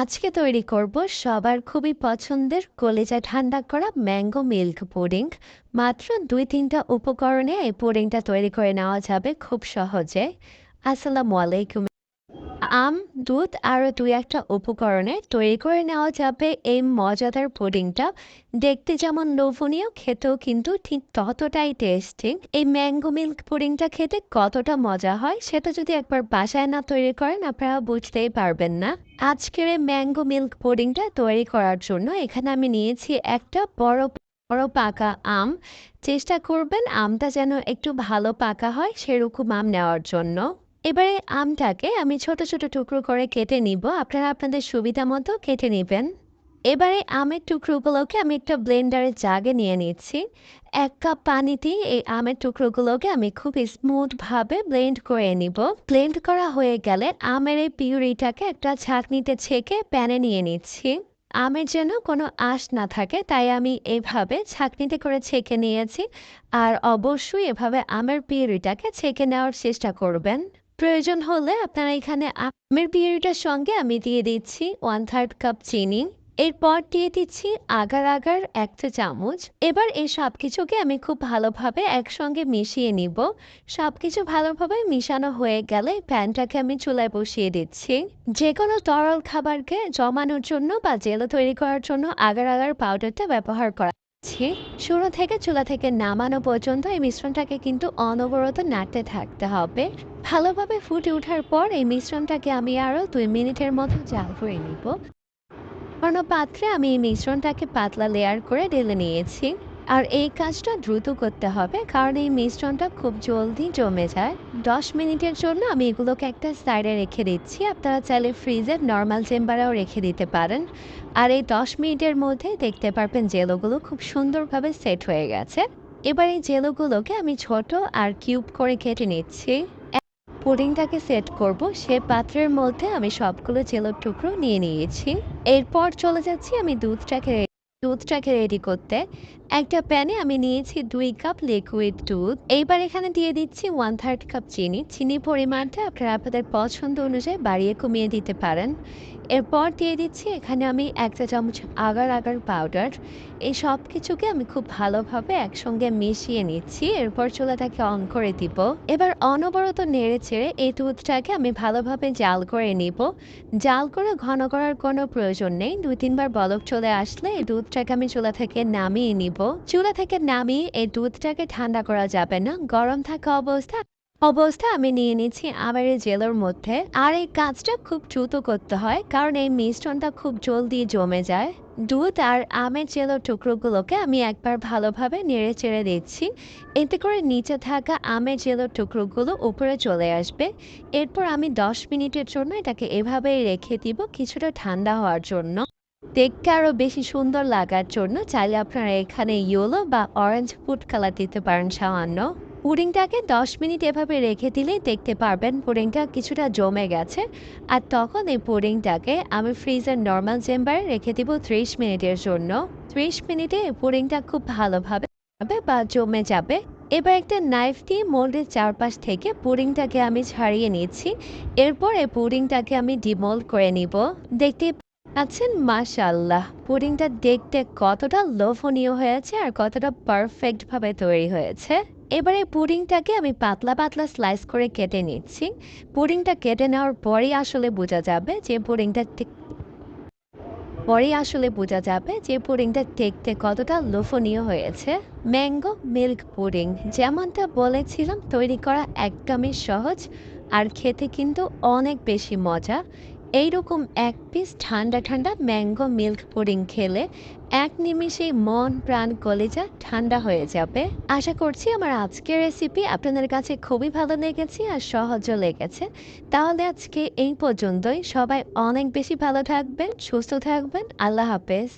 আজকে তৈরি করব সবার খুবই পছন্দের কলিজা ঠান্ডা করা ম্যাঙ্গো মিল্ক পুডিং। মাত্র ২-৩টা উপকরণে এই পুডিংটা তৈরি করে নেওয়া যাবে খুব সহজে। আসসালামু আলাইকুম। আম, দুধ আরও ২-১টা উপকরণে তৈরি করে নেওয়া যাবে এই মজাদার পুডিংটা। দেখতে যেমন লোভনীয়, খেতেও কিন্তু ঠিক ততটাই টেস্টি। এই ম্যাঙ্গো মিল্ক পুডিংটা খেতে কতটা মজা হয় সেটা যদি একবার বাসায় না তৈরি করেন আপনারা বুঝতেই পারবেন না। আজকের এই ম্যাঙ্গো মিল্ক পুডিংটা তৈরি করার জন্য এখানে আমি নিয়েছি একটা বড় বড় পাকা আম। চেষ্টা করবেন আমটা যেন একটু ভালো পাকা হয় সেরকম আম নেওয়ার জন্য। এবারে আমটাকে আমি ছোট ছোট টুকরো করে কেটে নিব। আপনারা আপনাদের সুবিধা মতো কেটে নেবেন। এবারে আমের টুকরোগুলোকে আমি একটা ব্লেন্ডারের জাগে নিয়ে নিচ্ছি। ১ কাপ পানিতে এই আমের টুকরোগুলোকে আমি খুব স্মুথভাবে ব্লেন্ড করে নিব। ব্লেন্ড করা হয়ে গেলে আমের এই পিউরিটাকে একটা ছাঁকনিতে ছেঁকে প্যানে নিয়ে নিচ্ছি। আমের যেন কোনো আঁশ না থাকে তাই আমি এভাবে ছাঁকনিতে করে ছেঁকে নিয়েছি। আর অবশ্যই এভাবে আমের পিউরিটাকে ছেঁকে নেওয়ার চেষ্টা করবেন। প্রয়োজন হলে আপনারা এখানে আমের পিউরিটার সঙ্গে আমি দিয়ে দিচ্ছি 1/3 কাপ চিনি। এরপর দিয়ে দিচ্ছি আগার আগার ১ চা চামচ। এবার এই সব কিছুকে আমি খুব ভালোভাবে একসঙ্গে মিশিয়ে নিব। সব কিছু ভালোভাবে মিশানো হয়ে গেলে প্যানটাকে আমি চুলায় বসিয়ে দিচ্ছি। যে কোনো তরল খাবারকে জমানোর জন্য বা জেলো তৈরি করার জন্য আগার আগার পাউডারটা ব্যবহার করা হচ্ছে। শুরু থেকে চুলা থেকে নামানো পর্যন্ত এই মিশ্রণটাকে কিন্তু অনবরত নাড়তে থাকতে হবে। ভালোভাবে ফুটে ওঠার পর এই মিশ্রণটাকে আমি আরও ২ মিনিটের মতো জাল করে নিব। কোনো পাত্রে আমি এই মিশ্রণটাকে পাতলা লেয়ার করে ঢেলে নিয়েছি। আর এই কাজটা দ্রুত করতে হবে কারণ এই মিশ্রণটা খুব জলদি জমে যায়। ১০ মিনিটের জন্য আমি এগুলোকে একটা সাইডে রেখে দিচ্ছি। আপনারা চাইলে ফ্রিজের নর্মাল চেম্বারেও রেখে দিতে পারেন। আর এই ১০ মিনিটের মধ্যে দেখতে পারবেন জেলোগুলো খুব সুন্দরভাবে সেট হয়ে গেছে। এবার এই জেলোগুলোকে আমি ছোট আর কিউব করে কেটে নিচ্ছি। পুডিংটাকে সেট করব সে পাত্রের মধ্যে আমি সবগুলো জেলোর টুকরো নিয়ে নিয়েছি। এরপর চলে যাচ্ছি আমি দুধটাকে রেডি করতে। একটা প্যানে আমি নিয়েছি ২ কাপ লিকুইড দুধ। এইবার এখানে দিয়ে দিচ্ছি 1/3 কাপ চিনি। চিনির পরিমাণটা আপনারা আপনাদের পছন্দ অনুযায়ী বাড়িয়ে কমিয়ে দিতে পারেন। এরপর দিয়ে দিচ্ছি এখানে আমি ১ চা চামচ আগার আগার পাউডার। এই সব কিছুকে আমি খুব ভালোভাবে একসঙ্গে মিশিয়ে নিচ্ছি। এরপর চুলাটাকে অন করে দিব। এবার অনবরত নেড়ে চেড়ে এই দুধটাকে আমি ভালোভাবে জাল করে নিব। জাল করে ঘন করার কোনো প্রয়োজন নেই। ২-৩ বার বলক চলে আসলে এই দুধটাকে আমি চুলা থেকে নামিয়ে নিব। চুলা থেকে নামিয়ে এই দুধটাকে ঠান্ডা করা যাবে না। গরম থাকা অবস্থা আমি নিয়ে নিচ্ছি আমের এই জেলোর মধ্যে। আর এই কাজটা খুব দ্রুত করতে হয় কারণ এই মিশ্রণটা খুব জলদি জমে যায়। দুধ আর আমের জেলোর টুকরোগুলোকে আমি একবার ভালোভাবে নেড়ে চেড়ে দিচ্ছি। এতে করে নিচে থাকা আমের জেলোর টুকরোগুলো উপরে চলে আসবে। এরপর আমি ১০ মিনিটের জন্য এটাকে এভাবেই রেখে দিব কিছুটা ঠান্ডা হওয়ার জন্য। দেখতে আরো বেশি সুন্দর লাগার জন্য চাইলে আপনারা এখানে ইয়েলো বা অরেঞ্জ ফুড কালার দিতে পারেন সামান্য। পুডিংটাকে ১০ মিনিট এভাবে রেখে দিলেই দেখতে পারবেন পুডিংটা কিছুটা জমে গেছে। আর তখন এই পুডিংটাকে আমি ফ্রিজের নর্মাল চেম্বারে রেখে দিব ৩০ মিনিটের জন্য। ৩০ মিনিটে এই পুডিংটা খুব ভালোভাবে বা জমে যাবে। এবার একটা নাইফ দিয়ে মোল্ডের চারপাশ থেকে পুডিংটাকে আমি ছাড়িয়ে নিচ্ছি। এরপর এই পুডিংটাকে আমি ডিমোল্ড করে নিব। দেখতে আচ্ছা, মাশাআল্লাহ পুডিংটা দেখতে কতটা লোভনীয় হয়েছে আর কতটা পারফেক্ট ভাবে তৈরি হয়েছে। এবারে পুডিংটাকে আমি পাতলা পাতলা স্লাইস করে কেটে নিচ্ছি। পুডিংটা কেটে নেওয়ার পরেই আসলে বোঝা যাবে যে পুডিংটা দেখতে কতটা লোভনীয় হয়েছে। ম্যাঙ্গো মিল্ক পুডিং যেমনটা বলেছিলাম তৈরি করা একদমই সহজ আর খেতে কিন্তু অনেক বেশি মজা। এইরকম এক পিস ঠান্ডা ঠান্ডা ম্যাঙ্গো মিল্ক পুডিং খেলে এক নিমিষেই মন প্রাণ কলিজা ঠান্ডা হয়ে যাবে। আশা করছি আমার আজকের রেসিপি আপনাদের কাছে খুবই ভালো লেগেছে আর সহজও লেগেছে। তাহলে আজকে এই পর্যন্তই। সবাই অনেক বেশি ভালো থাকবেন, সুস্থ থাকবেন। আল্লাহ হাফেজ।